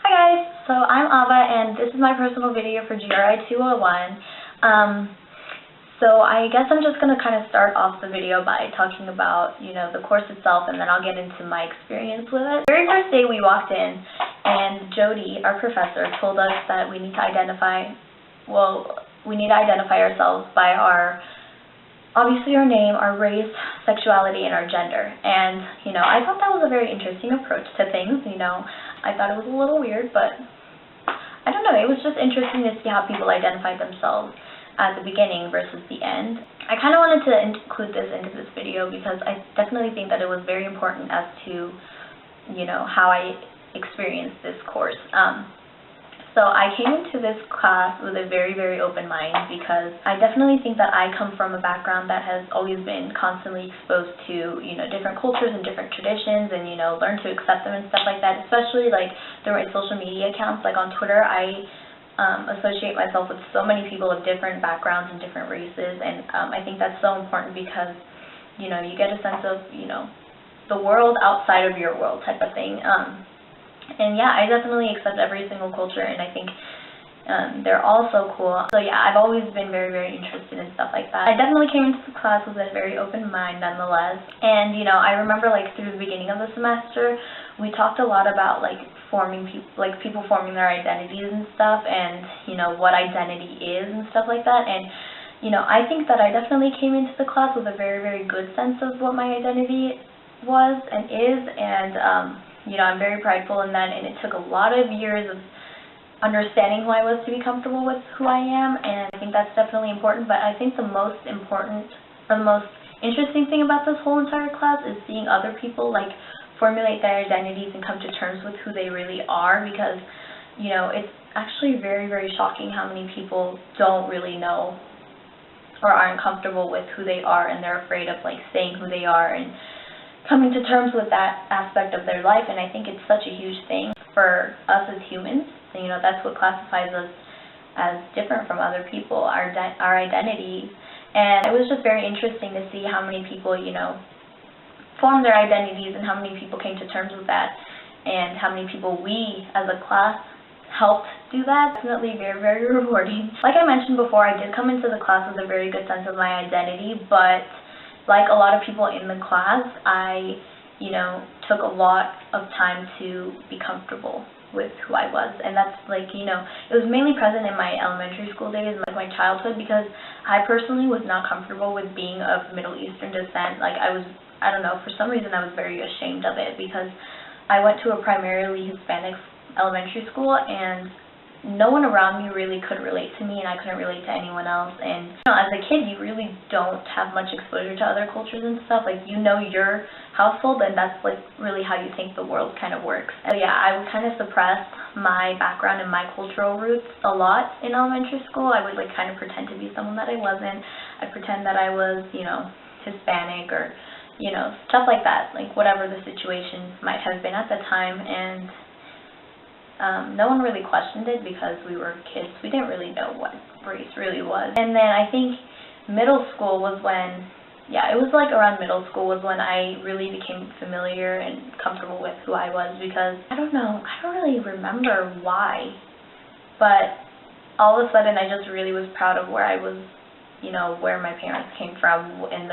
Hi guys, so I'm Ava and this is my personal video for GRI 201. So I guess I'm just going to kind of start off the video by talking about, the course itself, and then I'll get into my experience with it. The very first day we walked in and Jody, our professor, told us that we need to identify ourselves by obviously our name, our race, sexuality, and our gender. And, I thought that was a very interesting approach to things, I thought it was a little weird, but I don't know, it was just interesting to see how people identified themselves at the beginning versus the end. I kind of wanted to include this into this video because I definitely think that it was very important as to, how I experienced this course. So I came into this class with a very, very open mind because I definitely think that I come from a background that has always been constantly exposed to, different cultures and different traditions and, learn to accept them and stuff like that, especially like through my social media accounts. Like on Twitter, I associate myself with so many people of different backgrounds and different races, and I think that's so important because, you get a sense of, the world outside of your world type of thing. And yeah, I definitely accept every single culture, and I think they're all so cool. So yeah, I've always been very, very interested in stuff like that. I definitely came into the class with a very open mind nonetheless. And, I remember like through the beginning of the semester, we talked a lot about like people forming their identities and stuff, and, what identity is and stuff like that. And, I think that I definitely came into the class with a very, very good sense of what my identity was and is, and, I'm very prideful in that, and it took a lot of years of understanding who I was to be comfortable with who I am, and I think that's definitely important. But I think the most important, or the most interesting thing about this whole entire class is seeing other people, like, formulate their identities and come to terms with who they really are, because, it's actually very, very shocking how many people don't really know or aren't comfortable with who they are, and they're afraid of, like, saying who they are and coming to terms with that aspect of their life. And I think it's such a huge thing for us as humans. And, that's what classifies us as different from other people, our identities. And it was just very interesting to see how many people, formed their identities and how many people came to terms with that, and how many people we as a class helped do that. Definitely very, very rewarding. Like I mentioned before, I did come into the class with a very good sense of my identity, but like a lot of people in the class, I, took a lot of time to be comfortable with who I was. And that's like, it was mainly present in my elementary school days, like my childhood, because I personally was not comfortable with being of Middle Eastern descent. Like I don't know, for some reason I was very ashamed of it, because I went to a primarily Hispanic elementary school, and no one around me really could relate to me, and I couldn't relate to anyone else. And as a kid, you really don't have much exposure to other cultures and stuff. Like, your household, and that's like really how you think the world kind of works. So yeah, I would kind of suppress my background and my cultural roots a lot in elementary school. I would like kind of pretend to be someone that I wasn't. I'd pretend that I was, Hispanic, or, stuff like that, like whatever the situation might have been at the time. And no one really questioned it because we were kids. We didn't really know what race really was. And then I think middle school was when, it was like around middle school was when I really became familiar and comfortable with who I was, because, I don't know, I don't really remember why, but all of a sudden I just really was proud of where I was, where my parents came from, and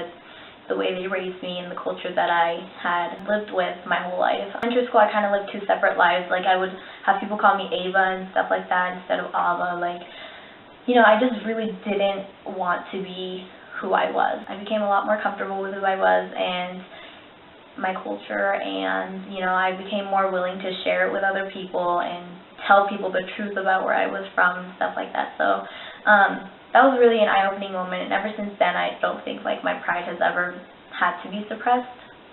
the way they raised me, and the culture that I had lived with my whole life. In elementary school, I kind of lived two separate lives. Like, I would have people call me Ava and stuff like that instead of Ava. Like, I just really didn't want to be who I was. I became a lot more comfortable with who I was and my culture, and, I became more willing to share it with other people and tell people the truth about where I was from and stuff like that. So, that was really an eye-opening moment, and ever since then, I don't think like my pride has ever had to be suppressed.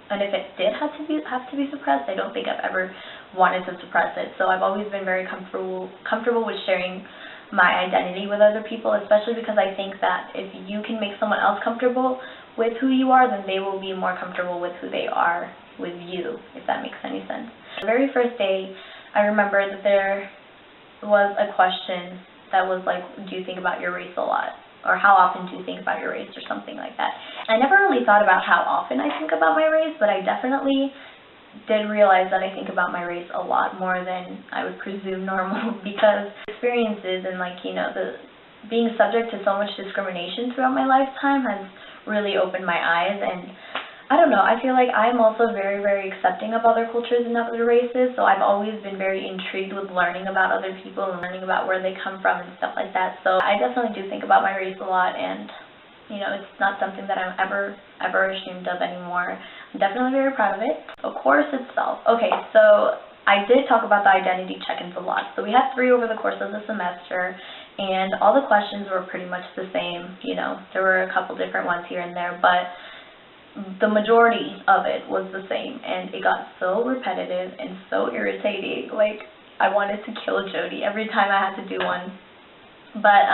And if it did have to be suppressed, I don't think I've ever wanted to suppress it. So I've always been very comfortable with sharing my identity with other people, especially because I think that if you can make someone else comfortable with who you are, then they will be more comfortable with who they are with you, if that makes any sense. The very first day, I remember that there was a question that was like, do you think about your race a lot? Or how often do you think about your race, or something like that. I never really thought about how often I think about my race, but I definitely did realize that I think about my race a lot more than I would presume normal because experiences and being subject to so much discrimination throughout my lifetime has really opened my eyes. And I don't know, I feel like I'm also very, very accepting of other cultures and other races, so I've always been very intrigued with learning about other people and learning about where they come from and stuff like that. So I definitely do think about my race a lot, and it's not something that I'm ever ashamed of anymore. I'm definitely very proud of it. The course itself. Okay, so I did talk about the identity check-ins a lot. So we had 3 over the course of the semester, and all the questions were pretty much the same. There were a couple different ones here and there, but the majority of it was the same, and it got so repetitive and so irritating. Like, I wanted to kill Jody every time I had to do one. But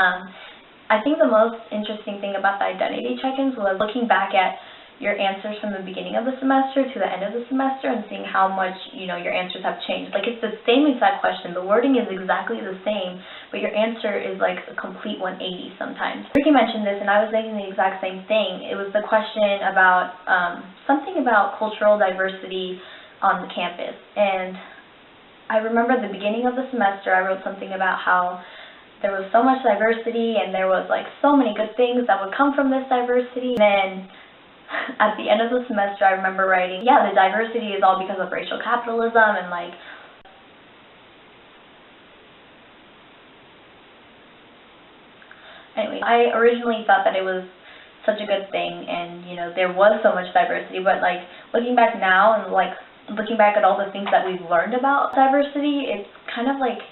I think the most interesting thing about the identity check-ins was looking back at your answers from the beginning of the semester to the end of the semester and seeing how much, your answers have changed. Like, it's the same exact question. The wording is exactly the same, but your answer is like a complete 180 sometimes. Ricky mentioned this, and I was thinking the exact same thing. It was the question about something about cultural diversity on the campus. And I remember at the beginning of the semester, I wrote something about how there was so much diversity and there was like so many good things that would come from this diversity. And then at the end of the semester, I remember writing, yeah, the diversity is all because of racial capitalism, and anyway, I originally thought that it was such a good thing, and there was so much diversity, but looking back now and looking back at all the things that we've learned about diversity, it's kind of like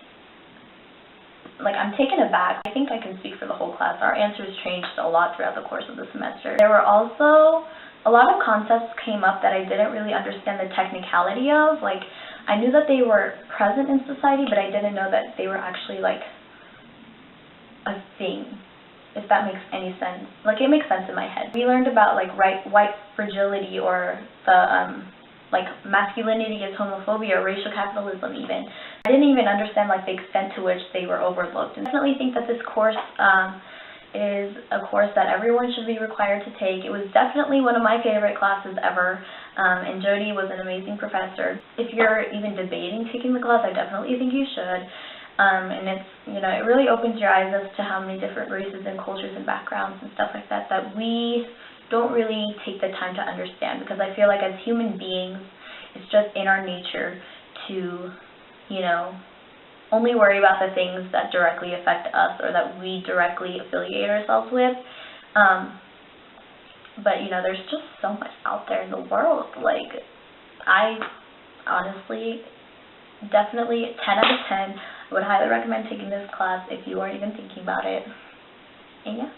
I'm taken aback. I think I can speak for the whole class. Our answers changed a lot throughout the course of the semester. There were also a lot of concepts came up that I didn't really understand the technicality of. I knew that they were present in society, but I didn't know that they were actually a thing, if that makes any sense. It makes sense in my head. We learned about white fragility, or the masculinity is homophobia, or racial capitalism even. I didn't even understand the extent to which they were overlooked. And I definitely think that this course is a course that everyone should be required to take. It was definitely one of my favorite classes ever, and Jody was an amazing professor. If you're even debating taking the class, I definitely think you should. And it's, it really opens your eyes as to how many different races and cultures and backgrounds and stuff like that that we don't really take the time to understand, because I feel like as human beings, it's just in our nature to, only worry about the things that directly affect us or that we directly affiliate ourselves with. But, there's just so much out there in the world. I honestly, definitely 10 out of 10, would highly recommend taking this class if you aren't even thinking about it. And yeah.